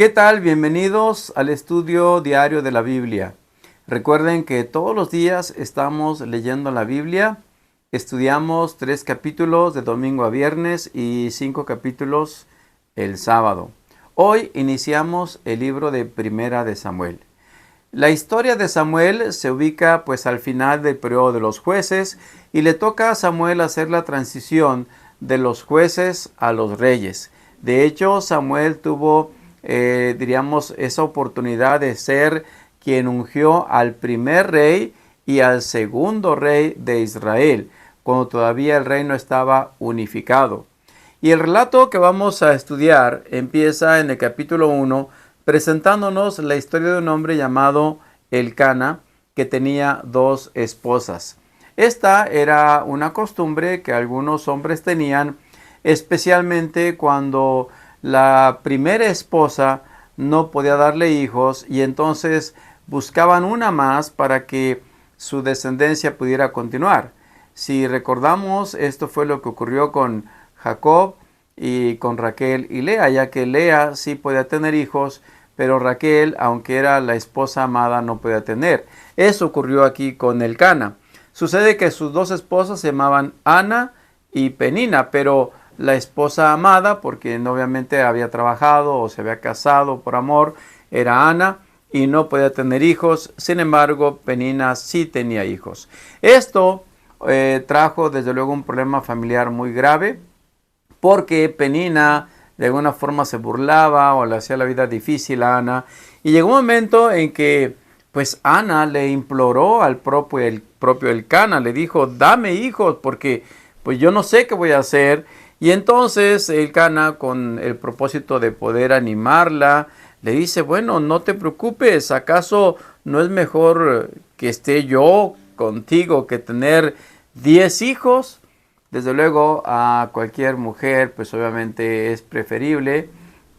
¿Qué tal? Bienvenidos al estudio diario de la Biblia. Recuerden que todos los días estamos leyendo la Biblia. Estudiamos 3 capítulos de domingo a viernes y 5 capítulos el sábado. Hoy iniciamos el libro de Primera de Samuel. La historia de Samuel se ubica pues al final del periodo de los jueces y le toca a Samuel hacer la transición de los jueces a los reyes. De hecho, Samuel tuvo esa oportunidad de ser quien ungió al primer rey y al segundo rey de Israel, cuando todavía el reino estaba unificado. Y el relato que vamos a estudiar empieza en el capítulo 1, presentándonos la historia de un hombre llamado Elcana, que tenía 2 esposas. Esta era una costumbre que algunos hombres tenían, especialmente cuando la primera esposa no podía darle hijos y entonces buscaban una más para que su descendencia pudiera continuar. Si recordamos, esto fue lo que ocurrió con Jacob y con Raquel y Lea, ya que Lea sí podía tener hijos, pero Raquel, aunque era la esposa amada, no podía tener. Eso ocurrió aquí con Elcana. Sucede que sus 2 esposas se llamaban Ana y Penina, pero la esposa amada, porque obviamente había trabajado o se había casado por amor, era Ana y no podía tener hijos. Sin embargo, Penina sí tenía hijos. Esto trajo desde luego un problema familiar muy grave, porque Penina de alguna forma se burlaba o le hacía la vida difícil a Ana. Y llegó un momento en que pues Ana le imploró al propio Elcana, le dijo: dame hijos porque pues yo no sé qué voy a hacer. Y entonces Elcana, con el propósito de poder animarla, le dice: bueno, no te preocupes, ¿acaso no es mejor que esté yo contigo que tener 10 hijos? Desde luego a cualquier mujer pues obviamente es preferible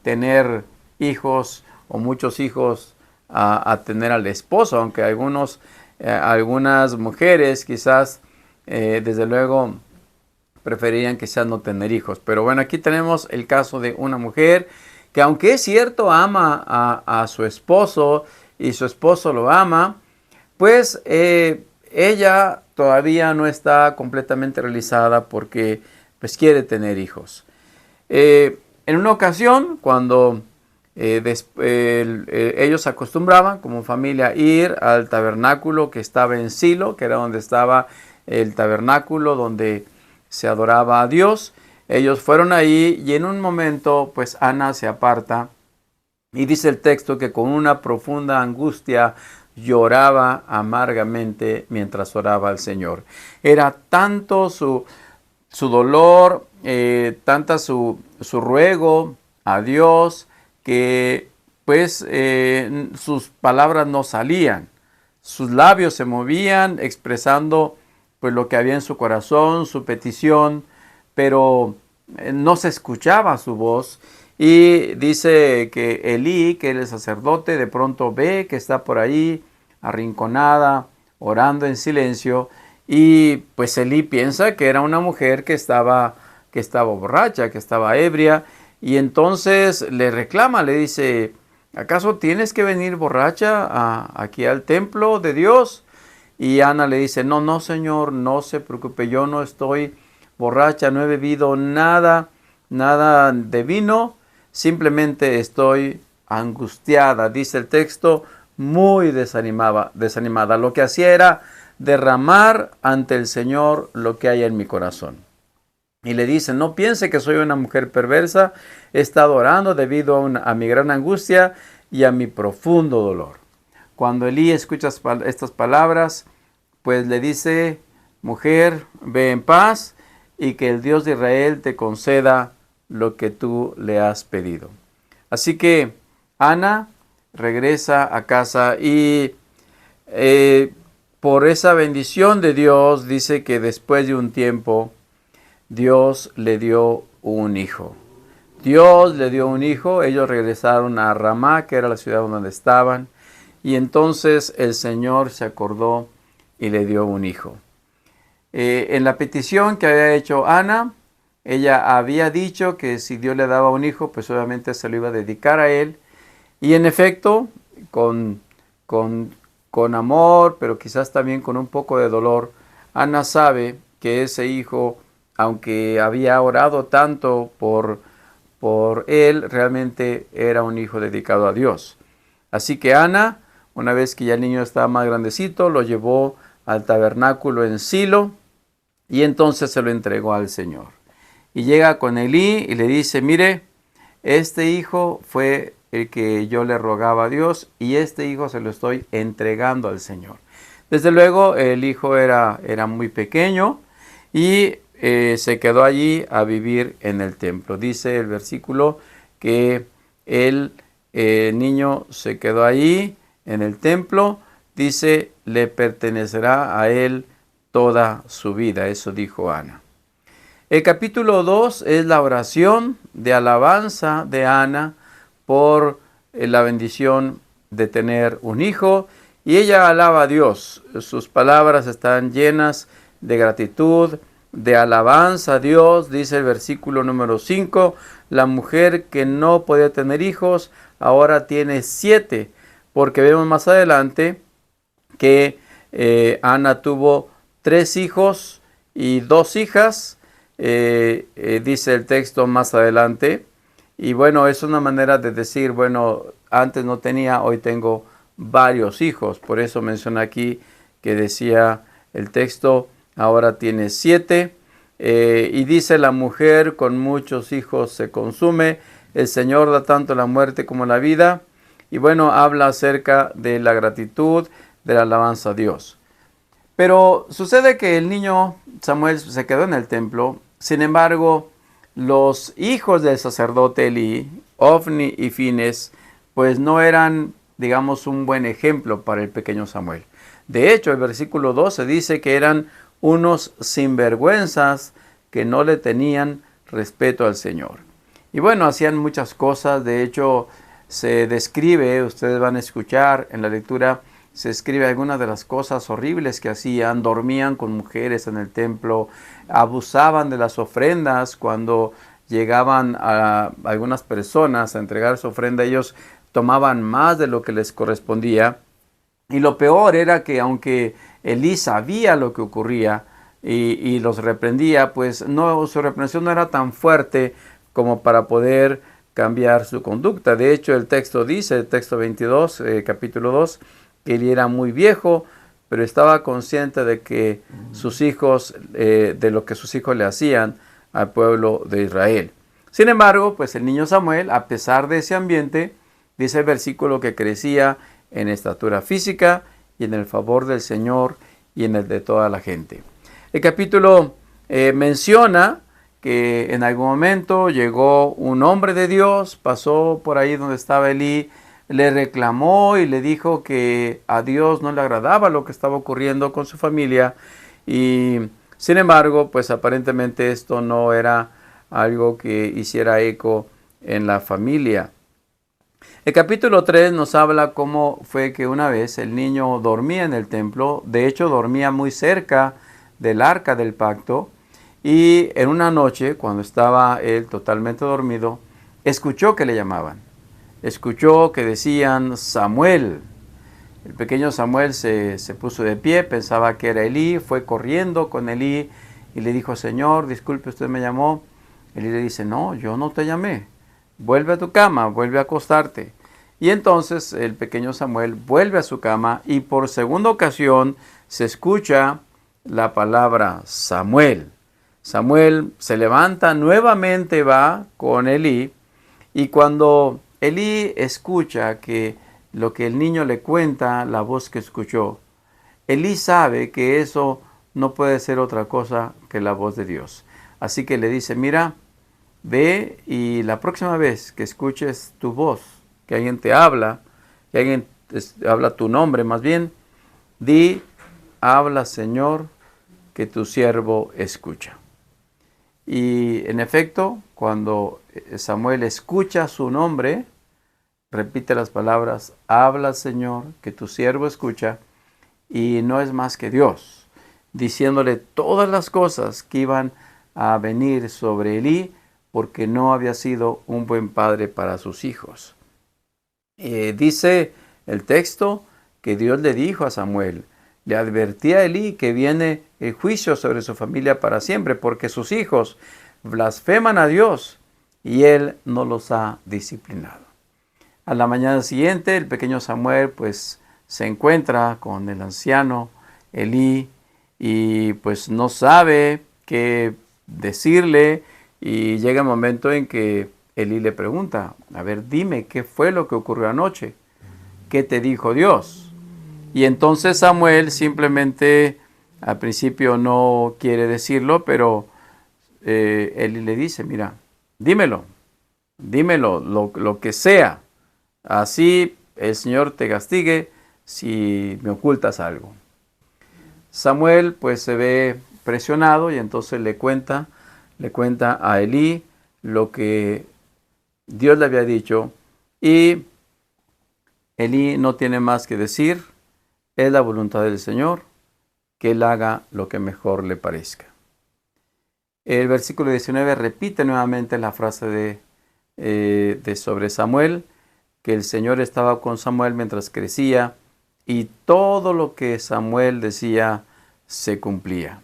tener hijos o muchos hijos a tener al esposo, aunque algunas mujeres quizás desde luego preferirían quizás no tener hijos. Pero bueno, aquí tenemos el caso de una mujer que, aunque es cierto, ama a su esposo y su esposo lo ama, pues ella todavía no está completamente realizada porque pues quiere tener hijos. En una ocasión, cuando ellos acostumbraban como familia ir al tabernáculo que estaba en Silo, que era donde estaba el tabernáculo donde se adoraba a Dios. Ellos fueron ahí y en un momento pues Ana se aparta y dice el texto que con una profunda angustia lloraba amargamente mientras oraba al Señor. Era tanto su dolor, tanta su ruego a Dios, que pues sus palabras no salían. Sus labios se movían expresando pues lo que había en su corazón, su petición, pero no se escuchaba su voz. Y dice que Elí, que era el sacerdote, de pronto ve que está por ahí, arrinconada, orando en silencio, y pues Elí piensa que era una mujer que estaba borracha, que estaba ebria, y entonces le reclama, le dice: ¿acaso tienes que venir borracha aquí al templo de Dios? Y Ana le dice: no, Señor, no se preocupe, yo no estoy borracha, no he bebido nada de vino, simplemente estoy angustiada, dice el texto, muy desanimada. Lo que hacía era derramar ante el Señor lo que hay en mi corazón. Y le dice: no piense que soy una mujer perversa, he estado orando debido a mi gran angustia y a mi profundo dolor. Cuando Elí escucha estas palabras, pues le dice: mujer, ve en paz y que el Dios de Israel te conceda lo que tú le has pedido. Así que Ana regresa a casa y por esa bendición de Dios dice que después de un tiempo Dios le dio un hijo. Dios le dio un hijo, ellos regresaron a Ramá, que era la ciudad donde estaban, y entonces el Señor se acordó y le dio un hijo. En la petición que había hecho Ana, ella había dicho que si Dios le daba un hijo, pues obviamente se lo iba a dedicar a él. Y en efecto, con, con, con amor, pero quizás también con un poco de dolor, Ana sabe que ese hijo, aunque había orado tanto por él, realmente era un hijo dedicado a Dios. Así que Ana, una vez que ya el niño estaba más grandecito, lo llevó al tabernáculo en Silo y entonces se lo entregó al Señor. Y llega con Elí y le dice, mire, este hijo fue el que yo le rogaba a Dios y este hijo se lo estoy entregando al Señor. Desde luego el hijo era muy pequeño y se quedó allí a vivir en el templo. Dice el versículo que el niño se quedó allí en el templo. Dice, le pertenecerá a él toda su vida. Eso dijo Ana. El capítulo 2 es la oración de alabanza de Ana por la bendición de tener un hijo. Y ella alaba a Dios. Sus palabras están llenas de gratitud, de alabanza a Dios. Dice el versículo número 5, la mujer que no podía tener hijos, ahora tiene 7. Porque vemos más adelante que Ana tuvo 3 hijos y 2 hijas. Dice el texto más adelante. Y bueno, es una manera de decir, bueno, antes no tenía, hoy tengo varios hijos. Por eso menciona aquí que decía el texto, ahora tiene 7. Y dice, la mujer con muchos hijos se consume. El Señor da tanto la muerte como la vida. Y bueno, habla acerca de la gratitud, de la alabanza a Dios. Pero sucede que el niño Samuel se quedó en el templo. Sin embargo, los hijos del sacerdote Elí, Ofni y Fines, pues no eran, digamos, un buen ejemplo para el pequeño Samuel. De hecho, el versículo 12 dice que eran unos sinvergüenzas que no le tenían respeto al Señor. Y bueno, hacían muchas cosas. De hecho, se describe, ustedes van a escuchar en la lectura, se escribe algunas de las cosas horribles que hacían. Dormían con mujeres en el templo, abusaban de las ofrendas. Cuando llegaban a algunas personas a entregar su ofrenda, ellos tomaban más de lo que les correspondía. Y lo peor era que aunque Elí sabía lo que ocurría y los reprendía, pues no, su reprensión no era tan fuerte como para poder cambiar su conducta. De hecho, el texto dice, el texto 22, capítulo 2, que Elí era muy viejo, pero estaba consciente de que sus hijos, de lo que sus hijos le hacían al pueblo de Israel. Sin embargo, pues el niño Samuel, a pesar de ese ambiente, dice el versículo que crecía en estatura física y en el favor del Señor y en el de toda la gente. El capítulo menciona que en algún momento llegó un hombre de Dios, pasó por ahí donde estaba Elí, le reclamó y le dijo que a Dios no le agradaba lo que estaba ocurriendo con su familia. Y sin embargo, pues aparentemente esto no era algo que hiciera eco en la familia. El capítulo 3 nos habla cómo fue que una vez el niño dormía en el templo. De hecho, dormía muy cerca del arca del pacto. Y en una noche, cuando estaba él totalmente dormido, escuchó que le llamaban. Escuchó que decían Samuel. El pequeño Samuel se puso de pie, pensaba que era Elí, fue corriendo con Elí y le dijo, Señor, disculpe, usted me llamó. Elí le dice, no, yo no te llamé. Vuelve a tu cama, vuelve a acostarte. Y entonces el pequeño Samuel vuelve a su cama y por segunda ocasión se escucha la palabra Samuel. Samuel se levanta, nuevamente va con Elí y cuando Elí escucha que lo que el niño le cuenta, la voz que escuchó, Elí sabe que eso no puede ser otra cosa que la voz de Dios. Así que le dice, mira, ve y la próxima vez que escuches tu voz, que alguien te habla, que alguien habla tu nombre más bien, di, habla Señor, que tu siervo escucha. Y en efecto, cuando Samuel escucha su nombre, repite las palabras, habla Señor, que tu siervo escucha, y no es más que Dios, diciéndole todas las cosas que iban a venir sobre Elí, porque no había sido un buen padre para sus hijos. Dice el texto que Dios le dijo a Samuel, le advertía a Elí que viene el juicio sobre su familia para siempre, porque sus hijos blasfeman a Dios y él no los ha disciplinado. A la mañana siguiente, el pequeño Samuel pues se encuentra con el anciano Elí y pues no sabe qué decirle, y llega el momento en que Elí le pregunta, a ver, dime, ¿qué fue lo que ocurrió anoche? ¿Qué te dijo Dios? Y entonces Samuel simplemente al principio no quiere decirlo, pero Elí le dice, mira, dímelo lo que sea. Así el Señor te castigue si me ocultas algo. Samuel pues se ve presionado y entonces le cuenta a Elí lo que Dios le había dicho, y Elí no tiene más que decir, es la voluntad del Señor, que él haga lo que mejor le parezca. El versículo 19 repite nuevamente la frase de sobre Samuel, que el Señor estaba con Samuel mientras crecía, y todo lo que Samuel decía se cumplía.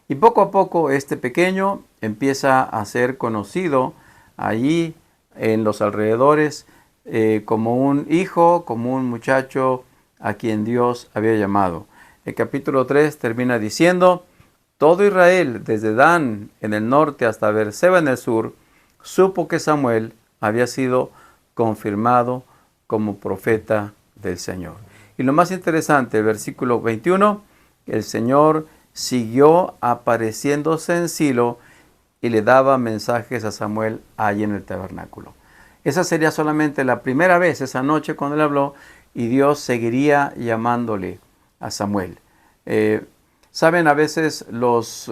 Y poco a poco este pequeño empieza a ser conocido allí en los alrededores como un hijo, como un muchacho a quien Dios había llamado. El capítulo 3 termina diciendo, todo Israel, desde Dan en el norte hasta Beerseba en el sur, supo que Samuel había sido confirmado como profeta del Señor. Y lo más interesante, el versículo 21, el Señor siguió apareciéndose en Silo y le daba mensajes a Samuel allí en el tabernáculo. Esa sería solamente la primera vez esa noche cuando él habló, y Dios seguiría llamándole a Samuel. Saben, a veces los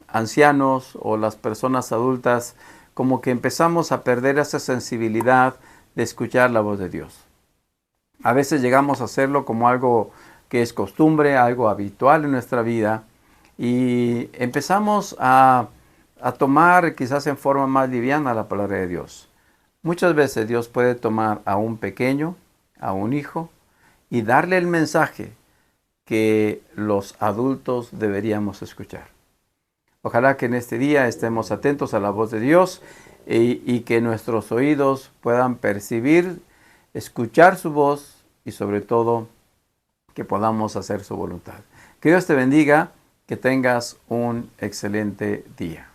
ancianos o las personas adultas como que empezamos a perder esa sensibilidad de escuchar la voz de Dios. A veces llegamos a hacerlo como algo que es costumbre, algo habitual en nuestra vida, y empezamos a tomar quizás en forma más liviana la palabra de Dios. Muchas veces Dios puede tomar a un pequeño, a un hijo, y darle el mensaje que los adultos deberíamos escuchar. Ojalá que en este día estemos atentos a la voz de Dios y que nuestros oídos puedan percibir, escuchar su voz y sobre todo que podamos hacer su voluntad. Que Dios te bendiga, que tengas un excelente día.